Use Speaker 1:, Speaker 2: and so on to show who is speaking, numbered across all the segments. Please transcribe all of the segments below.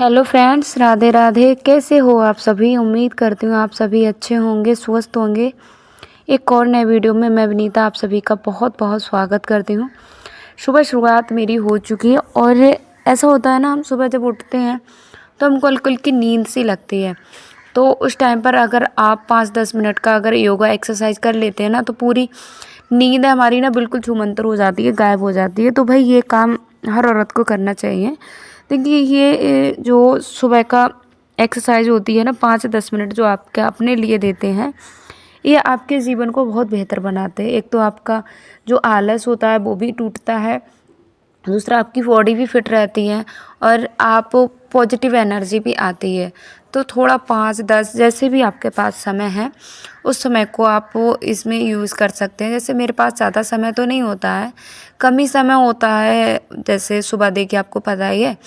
Speaker 1: Hello friends, Radhe Radhe. कैसे हो आप सभी? उम्मीद करती हूँ आप सभी अच्छे होंगे, स्वस्थ होंगे। एक और नए वीडियो में मैं विनीता आप सभी का बहुत बहुत स्वागत करती हूँ। सुबह शुरुआत मेरी हो चुकी है और ऐसा होता है ना, हम सुबह जब उठते हैं तो हमको हल्की हल्की नींद सी लगती है। तो उस टाइम पर अगर आप 5-10 मिनट का अगर योगा एक्सरसाइज कर लेते हैं ना, तो पूरी नींद हमारी ना बिल्कुल छूमंतर हो जाती है, गायब हो जाती है। तो भाई ये काम हर औरत को करना चाहिए। देखिए ये जो सुबह का एक्सरसाइज होती है ना, 5 से 10 मिनट जो आपके अपने लिए देते हैं, ये आपके जीवन को बहुत बेहतर बनाते हैं। एक तो आपका जो आलस होता है वो भी टूटता है, दूसरा आपकी बॉडी भी फिट रहती है और आप पॉजिटिव एनर्जी भी आती है। तो थोड़ा 5-10 जैसे भी आपके पास समय है, उस समय को आप इसमें यूज़ कर सकते हैं। जैसे मेरे पास ज़्यादा समय तो नहीं होता है, कम ही समय होता है। जैसे सुबह देखिए आपको पता ही है,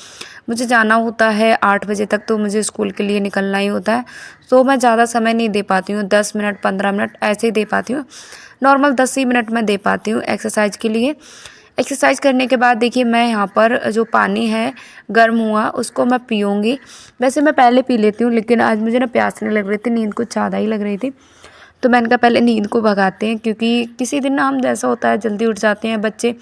Speaker 1: मुझे जाना होता है 8 बजे तक, तो मुझे स्कूल के लिए निकलना ही होता है। तो मैं ज़्यादा समय नहीं दे पाती हूँ, 10 मिनट 15 मिनट ऐसे ही दे पाती हूँ। नॉर्मल 10 ही मिनट मैं दे पाती हूँ एक्सरसाइज के लिए। एक्सरसाइज करने के बाद देखिए मैं यहाँ पर जो पानी है गर्म हुआ उसको मैं पीऊँगी। वैसे मैं पहले पी लेती हूँ, लेकिन आज मुझे ना प्यास नहीं लग रही थी, नींद कुछ ज़्यादा ही लग रही थी। तो मैंने कहा पहले नींद को भगाते हैं, क्योंकि किसी दिन ना हम जैसा होता है जल्दी उठ जाते हैं, बच्चे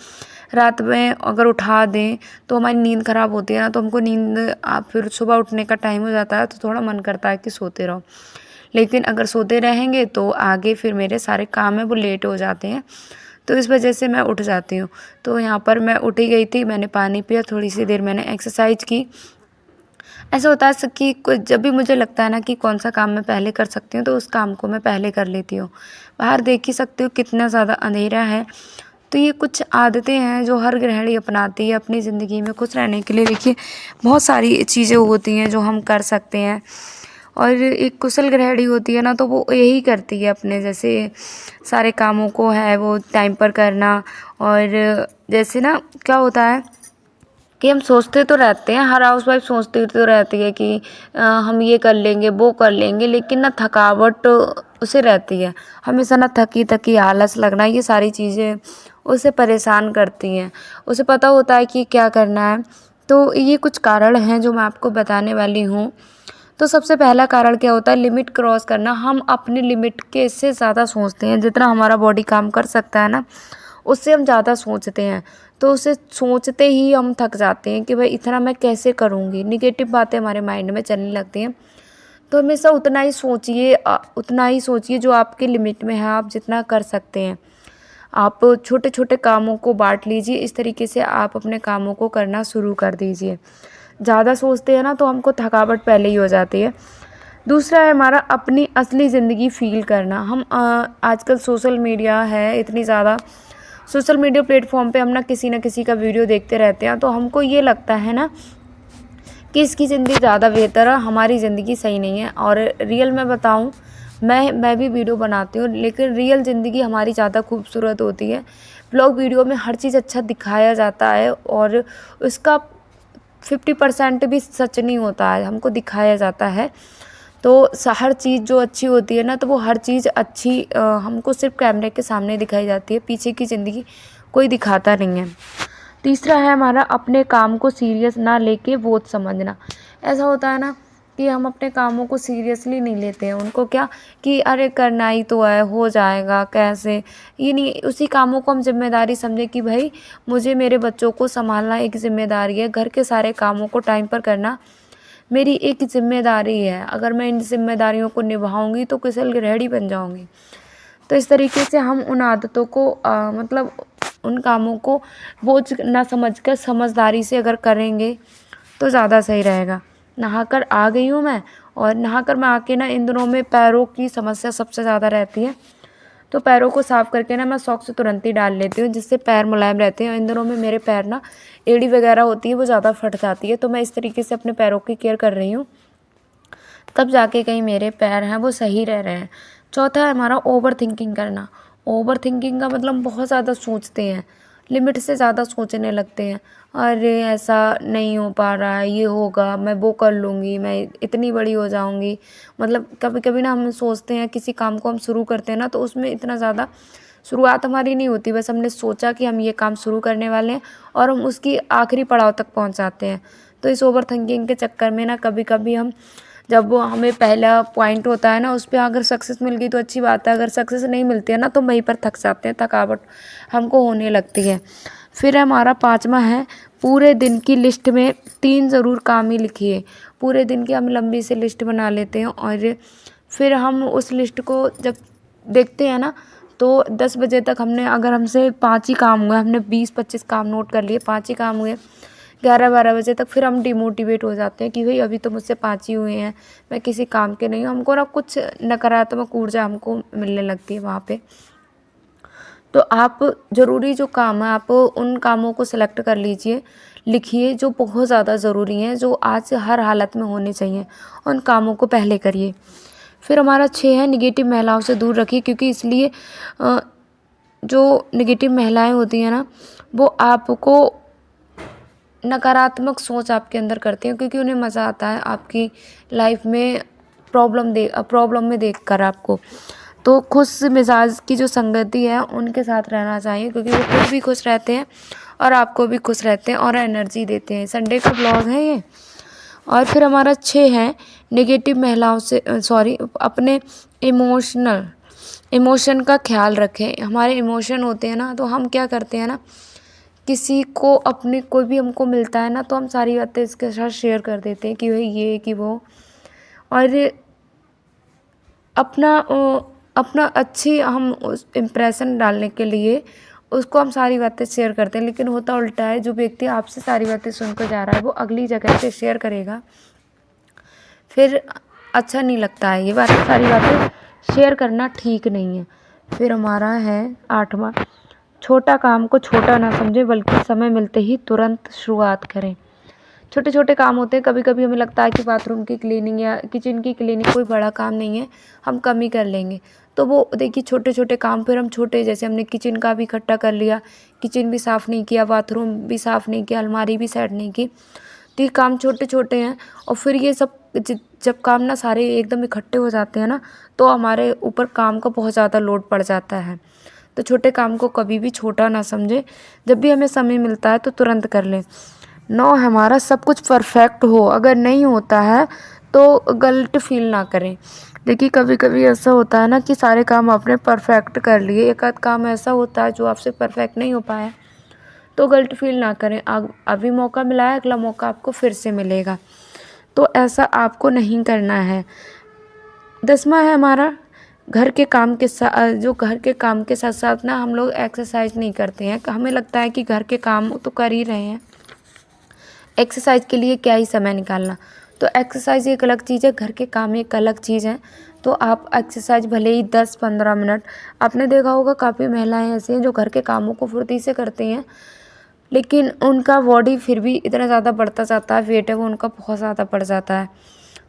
Speaker 1: रात में अगर उठा दें तो हमारी नींद ख़राब होती है ना, तो हमको नींद फिर सुबह उठने का टाइम हो जाता है तो थोड़ा मन करता है कि सोते रहो। लेकिन अगर सोते रहेंगे तो आगे फिर मेरे सारे काम हैं वो लेट हो जाते हैं, तो इस वजह से मैं उठ जाती हूँ। तो यहाँ पर मैं उठ ही गई थी, मैंने पानी पिया, थोड़ी सी देर मैंने एक्सरसाइज की। ऐसा होता है कि जब भी मुझे लगता है ना कि कौन सा काम मैं पहले कर सकती हूँ, तो उस काम को मैं पहले कर लेती हूँ। बाहर देख ही सकते हो कितना ज़्यादा अंधेरा है। तो ये कुछ आदतें हैं जो हर गृहिणी अपनाती है अपनी ज़िंदगी में खुश रहने के लिए। देखिए बहुत सारी चीज़ें होती हैं जो हम कर सकते हैं, और एक कुशल गृहिणी होती है ना, तो वो यही करती है अपने जैसे सारे कामों को है वो टाइम पर करना। और जैसे ना क्या होता है कि हम सोचते तो रहते हैं, हर हाउसवाइफ सोचती तो रहती है कि हम ये कर लेंगे वो कर लेंगे, लेकिन ना थकावट उसे रहती है हमेशा, ना थकी थकी आलस लगना, ये सारी चीज़ें उसे परेशान करती हैं। उसे पता होता है कि क्या करना है। तो ये कुछ कारण हैं जो मैं आपको बताने वाली हूँ। तो सबसे पहला कारण क्या होता है? लिमिट क्रॉस करना। हम अपनी लिमिट के से ज़्यादा सोचते हैं, जितना हमारा बॉडी काम कर सकता है ना, उससे हम ज़्यादा सोचते हैं। तो उसे सोचते ही हम थक जाते हैं कि भाई इतना मैं कैसे करूँगी, निगेटिव बातें हमारे माइंड में चलने लगती हैं। तो हमेशा उतना ही सोचिए जो आपके लिमिट में है, आप जितना कर सकते हैं। आप छोटे छोटे कामों को बांट लीजिए, इस तरीके से आप अपने कामों को करना शुरू कर दीजिए। ज़्यादा सोचते हैं ना तो हमको थकावट पहले ही हो जाती है। दूसरा है हमारा अपनी असली ज़िंदगी फ़ील करना। हम आजकल सोशल मीडिया है इतनी ज़्यादा, सोशल मीडिया प्लेटफॉर्म पे हम ना किसी का वीडियो देखते रहते हैं, तो हमको ये लगता है ना कि इसकी ज़िंदगी ज़्यादा बेहतर है, हमारी ज़िंदगी सही नहीं है। और रियल में बताऊँ, मैं भी वीडियो बनाती हूँ, लेकिन रियल ज़िंदगी हमारी ज़्यादा खूबसूरत होती है। व्लॉग वीडियो में हर चीज़ अच्छा दिखाया जाता है और उसका 50% भी सच नहीं होता है, हमको दिखाया जाता है। तो हर चीज़ जो अच्छी होती है ना, तो वो हर चीज़ अच्छी हमको सिर्फ कैमरे के सामने दिखाई जाती है, पीछे की ज़िंदगी कोई दिखाता नहीं है। तीसरा है हमारा अपने काम को सीरियस ना लेके बोझ समझना। ऐसा होता है ना कि हम अपने कामों को सीरियसली नहीं लेते हैं, उनको क्या कि अरे करना ही तो है, हो जाएगा कैसे, ये नहीं, उसी कामों को हम जिम्मेदारी समझे कि भाई मुझे मेरे बच्चों को संभालना एक जिम्मेदारी है, घर के सारे कामों को टाइम पर करना मेरी एक जिम्मेदारी है। अगर मैं इन जिम्मेदारियों को निभाऊंगी तो कुशल गृहिणी बन जाऊंगी। तो इस तरीके से हम उन आदतों को मतलब उन कामों को बोझ ना समझकर समझदारी से अगर करेंगे तो ज़्यादा सही रहेगा। नहाकर आ गई हूँ मैं, और नहाकर मैं आके ना इन दिनों में पैरों की समस्या सबसे ज़्यादा रहती है, तो पैरों को साफ़ करके ना मैं सॉक्स तुरंत ही डाल लेती हूँ, जिससे पैर मुलायम रहते हैं। इन दिनों में मेरे पैर ना एड़ी वगैरह होती है वो ज़्यादा फट जाती है, तो मैं इस तरीके से अपने पैरों की केयर कर रही हूँ, तब जाके कहीं मेरे पैर हैं वो सही रह रहे हैं। चौथा है हमारा ओवर थिंकिंग करना। ओवर थिंकिंग का मतलब बहुत ज़्यादा सोचते हैं, लिमिट से ज़्यादा सोचने लगते हैं। अरे ऐसा नहीं हो पा रहा है, ये होगा, मैं वो कर लूँगी, मैं इतनी बड़ी हो जाऊँगी। मतलब कभी कभी ना हम सोचते हैं, किसी काम को हम शुरू करते हैं ना, तो उसमें इतना ज़्यादा शुरुआत हमारी नहीं होती, बस हमने सोचा कि हम ये काम शुरू करने वाले हैं और हम उसकी आखिरी पड़ाव तक पहुंच जाते हैं। तो इस ओवर थिंकिंग के चक्कर में ना कभी कभी हम, जब वो हमें पहला पॉइंट होता है ना उस पर अगर सक्सेस मिल गई तो अच्छी बात है, अगर सक्सेस नहीं मिलती है ना तो वहीं पर थक जाते हैं, थकावट हमको होने लगती है। फिर हमारा 5वां है, पूरे दिन की लिस्ट में 3 ज़रूर काम ही लिखिए। पूरे दिन की हम लंबी सी लिस्ट बना लेते हैं और फिर हम उस लिस्ट को जब देखते हैं ना तो 10 बजे तक हमने, अगर हमसे 5 ही काम हुए, हमने 20-25 काम नोट कर लिए, 5 ही काम हुए, 11-12 बजे तक फिर हम डिमोटिवेट हो जाते हैं कि भाई अभी तो मुझसे 5 ही हुए हैं, मैं किसी काम के नहीं हूँ। हमको ना कुछ नकारात्मक ऊर्जा हमको मिलने लगती है वहाँ पे। तो आप ज़रूरी जो काम है आप उन कामों को सिलेक्ट कर लीजिए, लिखिए जो बहुत ज़्यादा ज़रूरी हैं, जो आज से हर हालत में होने चाहिए, उन कामों को पहले करिए। फिर हमारा 6 है, निगेटिव महिलाओं से दूर रखिए, क्योंकि इसलिए जो निगेटिव महिलाएं होती हैं ना वो आपको नकारात्मक सोच आपके अंदर करती हैं, क्योंकि उन्हें मज़ा आता है आपकी लाइफ में प्रॉब्लम में देखकर आपको। तो खुश मिजाज की जो संगति है उनके साथ रहना चाहिए, क्योंकि वो खुद भी खुश रहते हैं और आपको भी खुश रहते हैं और एनर्जी देते हैं। संडे का ब्लॉग है ये। और फिर हमारा 6 है, नेगेटिव महिलाओं से अपने इमोशन का ख्याल रखें। हमारे इमोशन होते हैं ना तो हम क्या करते हैं ना, किसी को अपने कोई भी हमको मिलता है ना तो हम सारी बातें इसके साथ शेयर कर देते हैं कि भाई ये कि वो, और अपना अच्छी हम उस इम्प्रेशन डालने के लिए उसको हम सारी बातें शेयर करते हैं। लेकिन होता उल्टा है, जो व्यक्ति आपसे सारी बातें सुनकर जा रहा है वो अगली जगह पे शेयर करेगा, फिर अच्छा नहीं लगता है। ये सारी बातें शेयर करना ठीक नहीं है। फिर हमारा है 8वां, छोटा काम को छोटा ना समझे बल्कि समय मिलते ही तुरंत शुरुआत करें। छोटे छोटे काम होते हैं, कभी कभी हमें लगता है कि बाथरूम की क्लीनिंग या किचन की क्लीनिंग कोई बड़ा काम नहीं है, हम कम ही कर लेंगे। तो वो देखिए छोटे छोटे काम फिर हम छोटे, जैसे हमने किचन का भी इकट्ठा कर लिया, किचन भी साफ़ नहीं किया, बाथरूम भी साफ़ नहीं किया, अलमारी भी सेट नहीं की, तो ये काम छोटे छोटे हैं। और फिर ये सब जब काम ना सारे एकदम इकट्ठे हो जाते हैं ना तो हमारे ऊपर काम का बहुत ज़्यादा लोड पड़ जाता है। तो छोटे काम को कभी भी छोटा ना समझे, जब भी हमें समय मिलता है तो तुरंत कर लें। 9, हमारा सब कुछ परफेक्ट हो, अगर नहीं होता है तो गिल्ट फील ना करें। देखिए कभी कभी ऐसा होता है ना कि सारे काम आपने परफेक्ट कर लिए, एक आध काम ऐसा होता है जो आपसे परफेक्ट नहीं हो पाया, तो गिल्ट फील ना करें। अभी मौका मिला है, अगला मौका आपको फिर से मिलेगा, तो ऐसा आपको नहीं करना है। 10वां है हमारा, घर के काम के साथ साथ ना हम लोग एक्सरसाइज नहीं करते हैं। हमें लगता है कि घर के काम तो कर ही रहे हैं, एक्सरसाइज के लिए क्या ही समय निकालना। तो एक्सरसाइज एक अलग चीज़ है, घर के काम एक अलग चीज़ है। तो आप एक्सरसाइज भले ही 10-15 मिनट, आपने देखा होगा काफ़ी महिलाएं ऐसी हैं जो घर के कामों को फुर्ती से करती हैं, लेकिन उनका बॉडी फिर भी इतना ज़्यादा बढ़ता जाता है, वेट है वो उनका बहुत ज़्यादा बढ़ जाता है।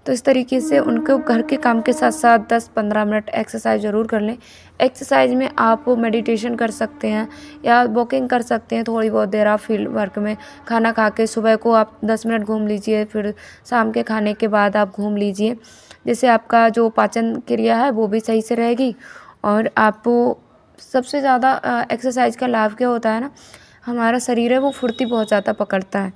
Speaker 1: तो इस तरीके से उनको घर के काम के साथ साथ 10-15 मिनट एक्सरसाइज ज़रूर कर लें। एक्सरसाइज में आप मेडिटेशन कर सकते हैं या वॉकिंग कर सकते हैं, थोड़ी बहुत देर आप फील्ड वर्क में, खाना खा के सुबह को आप 10 मिनट घूम लीजिए, फिर शाम के खाने के बाद आप घूम लीजिए, जिससे आपका जो पाचन क्रिया है वो भी सही से रहेगी। और आपको सबसे ज़्यादा एक्सरसाइज का लाभ क्या होता है ना, हमारा शरीर है वो फुर्ती बहुत ज़्यादा पकड़ता है।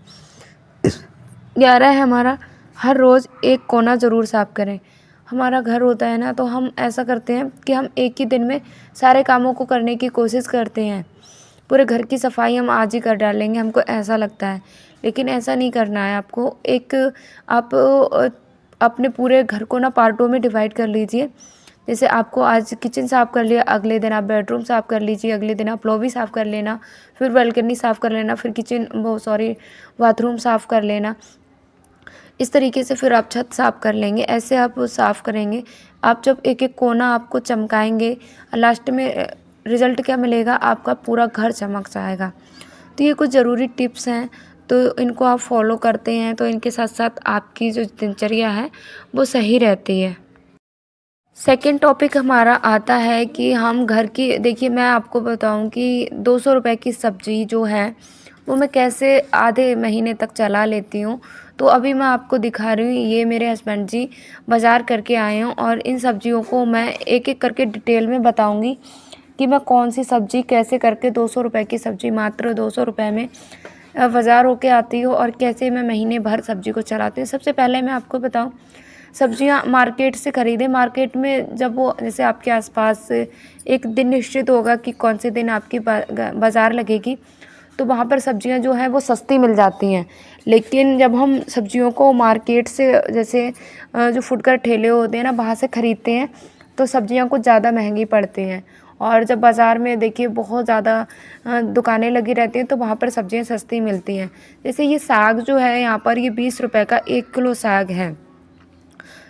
Speaker 1: 11 है हमारा, हर रोज़ एक कोना ज़रूर साफ़ करें। हमारा घर होता है ना तो हम ऐसा करते हैं कि हम एक ही दिन में सारे कामों को करने की कोशिश करते हैं, पूरे घर की सफाई हम आज ही कर डालेंगे, हमको ऐसा लगता है। लेकिन ऐसा नहीं करना है आपको। आप अपने पूरे घर को ना पार्टों में डिवाइड कर लीजिए। जैसे आपको आज किचन साफ़ कर लिया, अगले दिन आप बेडरूम साफ़ कर लीजिए, अगले दिन आप लॉबी साफ़ कर लेना, फिर बालकनी साफ़ कर लेना, फिर बाथरूम साफ़ कर लेना। इस तरीके से फिर आप छत साफ़ कर लेंगे। ऐसे आप साफ़ करेंगे, आप जब एक एक कोना आपको चमकाएंगे, लास्ट में रिज़ल्ट क्या मिलेगा, आपका पूरा घर चमक जाएगा। तो ये कुछ ज़रूरी टिप्स हैं, तो इनको आप फॉलो करते हैं तो इनके साथ साथ आपकी जो दिनचर्या है वो सही रहती है। सेकंड टॉपिक हमारा आता है कि हम घर की, देखिए मैं आपको बताऊं कि 200 रुपए की सब्ज़ी जो है वो मैं कैसे आधे महीने तक चला लेती हूँ। तो अभी मैं आपको दिखा रही हूँ, ये मेरे हस्बैंड जी बाज़ार करके आए हैं और इन सब्जियों को मैं एक एक करके डिटेल में बताऊँगी कि मैं कौन सी सब्ज़ी कैसे करके 200 रुपए की सब्ज़ी मात्र 200 रुपए में बाज़ार होके आती हूँ और कैसे मैं महीने भर सब्ज़ी को चलाती हूँ। सबसे पहले मैं आपको बताऊँ, सब्ज़ियाँ मार्केट से खरीदें। मार्केट में जब वो जैसे आपके आस-पास एक दिन निश्चित होगा कि कौन से दिन आपकी बाज़ार लगेगी, तो वहाँ पर सब्ज़ियाँ जो हैं वो सस्ती मिल जाती हैं। लेकिन जब हम सब्ज़ियों को मार्केट से जैसे जो फुटकर ठेले होते हैं ना, वहाँ से ख़रीदते हैं, तो सब्ज़ियाँ कुछ ज़्यादा महंगी पड़ती हैं। और जब बाज़ार में देखिए बहुत ज़्यादा दुकानें लगी रहती हैं, तो वहाँ पर सब्ज़ियाँ सस्ती मिलती हैं। जैसे ये साग जो है यहाँ पर, ये 20 रुपए का 1 किलो साग है।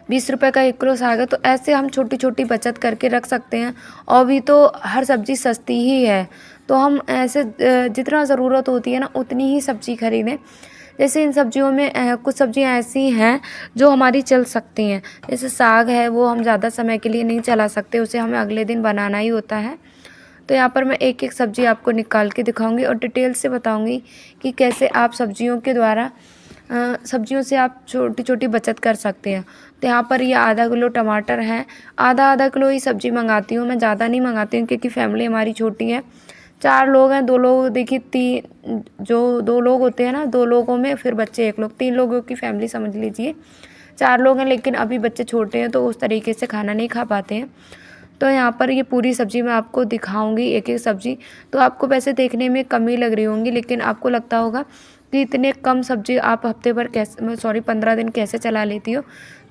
Speaker 1: 20 रुपए का 1 किलो साग है। तो ऐसे हम छोटी-छोटी बचत करके रख सकते हैं। और भी तो हर सब्ज़ी सस्ती ही है, तो हम ऐसे जितना ज़रूरत होती है ना, उतनी ही सब्ज़ी खरीदें। जैसे इन सब्जियों में कुछ सब्जियां ऐसी हैं जो हमारी चल सकती हैं। जैसे साग है, वो हम ज़्यादा समय के लिए नहीं चला सकते, उसे हमें अगले दिन बनाना ही होता है। तो यहाँ पर मैं एक-एक सब्ज़ी आपको निकाल के दिखाऊंगी और डिटेल से बताऊंगी कि कैसे आप सब्जियों के द्वारा सब्जियों से आप छोटी-छोटी बचत कर सकते हैं। तो यहाँ पर ये आधा किलो टमाटर हैं। आधा-आधा किलो ही सब्ज़ी मंगाती हूँ मैं, ज़्यादा नहीं मंगाती हूँ क्योंकि फैमिली हमारी छोटी है। 4 लोग हैं, 2 लोग देखिए जो 2 लोग होते हैं ना, 2 लोगों में फिर बच्चे 1 लोग, 3 लोगों की फैमिली समझ लीजिए। 4 लोग हैं लेकिन अभी बच्चे छोटे हैं, तो उस तरीके से खाना नहीं खा पाते हैं। तो यहाँ पर ये पूरी सब्ज़ी मैं आपको दिखाऊँगी, एक-एक सब्ज़ी। तो आपको वैसे देखने में कम ही लग रही होंगी, लेकिन आपको लगता होगा कि इतने कम सब्ज़ी आप हफ्ते भर कैसे 15 दिन कैसे चला लेती हो।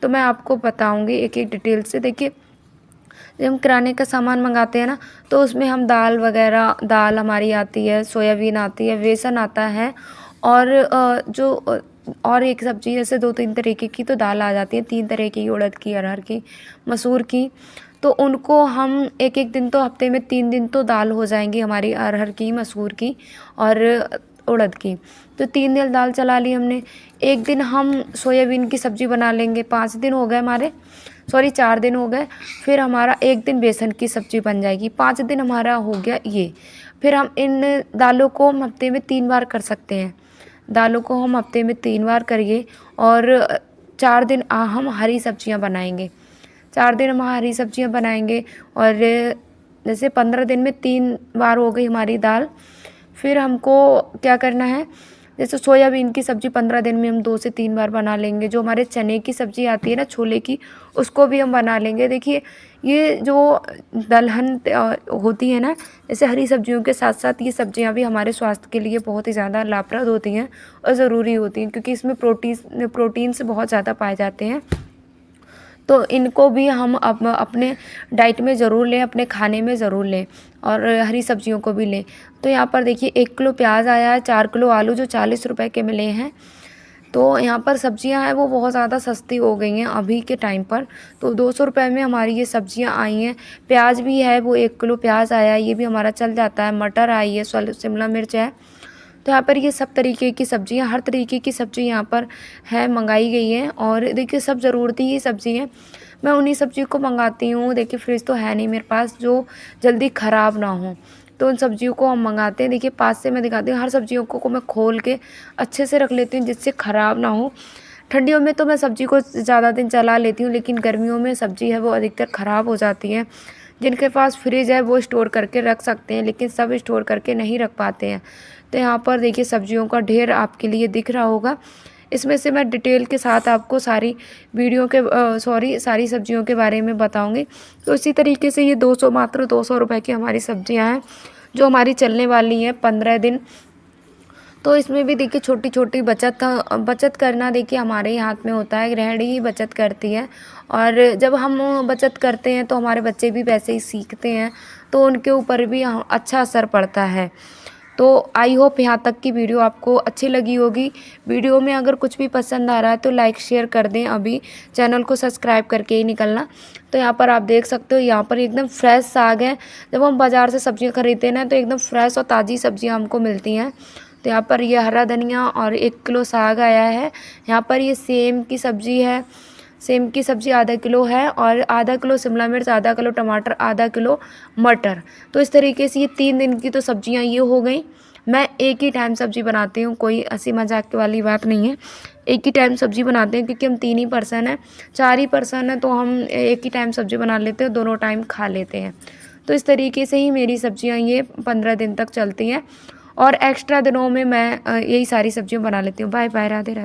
Speaker 1: तो मैं आपको बताऊँगी एक-एक डिटेल से। देखिए, जब हम किराने का सामान मंगाते हैं ना, तो उसमें हम दाल वगैरह, दाल हमारी आती है, सोयाबीन आती है, बेसन आता है और और एक सब्ज़ी जैसे 2-3 तरीके की तो दाल आ जाती है, 3 तरह की, उड़द की, अरहर की, मसूर की। तो उनको हम एक-एक दिन, तो हफ्ते में 3 दिन तो दाल हो जाएँगी हमारी, अरहर की, मसूर की और उड़द की। तो 3 दिन दाल चला ली हमने। एक दिन हम सोयाबीन की सब्ज़ी बना लेंगे, 5 दिन हो गए हमारे, सॉरी 4 दिन हो गए। फिर हमारा एक दिन बेसन की सब्ज़ी बन जाएगी, 5 दिन हमारा हो गया ये। फिर हम इन दालों को हम हफ्ते में 3 बार कर सकते हैं। दालों को हम हफ्ते में 3 बार करिए और 4 दिन हम हरी सब्जियां बनाएंगे। 4 दिन हम हरी सब्जियां बनाएंगे और जैसे 15 दिन में 3 बार हो गई हमारी दाल। फिर हमको क्या करना है, जैसे सोयाबीन की सब्ज़ी 15 दिन में हम 2 से 3 बार बना लेंगे। जो हमारे चने की सब्ज़ी आती है ना, छोले की, उसको भी हम बना लेंगे। देखिए, ये जो दलहन होती है ना, जैसे हरी सब्जियों के साथ साथ ये सब्जियां भी हमारे स्वास्थ्य के लिए बहुत ही ज़्यादा लाभप्रद होती हैं और ज़रूरी होती हैं, क्योंकि इसमें प्रोटीन्स बहुत ज़्यादा पाए जाते हैं। तो इनको भी हम अपने डाइट में ज़रूर लें, अपने खाने में ज़रूर लें और हरी सब्जियों को भी लें। तो यहाँ पर देखिए 1 किलो प्याज आया है, 4 किलो आलू जो 40 रुपए के मिले हैं। तो यहाँ पर सब्जियाँ हैं वो बहुत ज़्यादा सस्ती हो गई हैं अभी के टाइम पर। तो 200 रुपये में हमारी ये सब्जियाँ आई हैं। प्याज भी है, वो 1 किलो प्याज आया है, ये भी हमारा चल जाता है। मटर आई है, शिमला मिर्च है। तो यहाँ पर ये सब तरीके की सब्जियाँ, हर तरीके की सब्ज़ी यहाँ पर है, मंगाई गई है। और देखिए, सब ज़रूरती ही सब्ज़ी है, मैं उन्हीं सब्ज़ी को मंगाती हूँ। देखिए, फ्रिज तो है नहीं मेरे पास जो जल्दी ख़राब ना हो, तो उन सब्जियों को हम मंगाते हैं। देखिए, पास से मैं दिखाती हूँ, हर सब्जियों को मैं खोल के अच्छे से रख लेती हूँ जिससे ख़राब ना हो। ठंडियों में तो मैं सब्ज़ी को ज़्यादा दिन चला लेती हूँ, लेकिन गर्मियों में सब्ज़ी है वो अधिकतर ख़राब हो जाती है। जिनके पास फ्रिज है वो स्टोर करके रख सकते हैं, लेकिन सब स्टोर करके नहीं रख पाते हैं। तो यहाँ पर देखिए, सब्जियों का ढेर आपके लिए दिख रहा होगा। इसमें से मैं डिटेल के साथ आपको सारी सारी सब्जियों के बारे में बताऊंगी। तो इसी तरीके से ये मात्र 200 रुपये की हमारी सब्जियां हैं जो हमारी चलने वाली हैं 15 दिन। तो इसमें भी देखिए, छोटी छोटी बचत करना देखिए हमारे ही हाथ में होता है, गृहिणी ही बचत करती है। और जब हम बचत करते हैं तो हमारे बच्चे भी वैसे ही सीखते हैं, तो उनके ऊपर भी अच्छा असर पड़ता है। तो आई होप यहाँ तक की वीडियो आपको अच्छी लगी होगी। वीडियो में अगर कुछ भी पसंद आ रहा है तो लाइक शेयर कर दें, अभी चैनल को सब्सक्राइब करके ही निकलना। तो यहाँ पर आप देख सकते हो, यहाँ पर एकदम फ्रेश साग है। जब हम बाज़ार से सब्जियाँ खरीदते हैं ना, तो एकदम फ्रेश और ताज़ी सब्जियाँ हमको मिलती हैं। तो यहाँ पर ये हरा धनिया और 1 किलो साग आया है। यहाँ पर ये सेम की सब्ज़ी है, सेम की सब्ज़ी आधा किलो है और आधा किलो शिमला मिर्च, आधा किलो टमाटर, आधा किलो मटर। तो इस तरीके से ये 3 दिन की तो सब्जियां ये हो गई। मैं एक ही टाइम सब्ज़ी बनाती हूँ, कोई हंसी मजाक वाली बात नहीं है। एक ही टाइम सब्ज़ी बनाते हैं क्योंकि हम 3 ही पर्सन हैं, 4 ही पर्सन हैं, तो हम एक ही टाइम सब्ज़ी बना लेते हैं, दोनों टाइम खा लेते हैं। तो इस तरीके से ही मेरी सब्जियाँ ये 15 दिन तक चलती हैं। और एक्स्ट्रा दिनों में मैं यही सारी सब्जियाँ बना लेती हूँ। Bye bye, Radhe Radhe.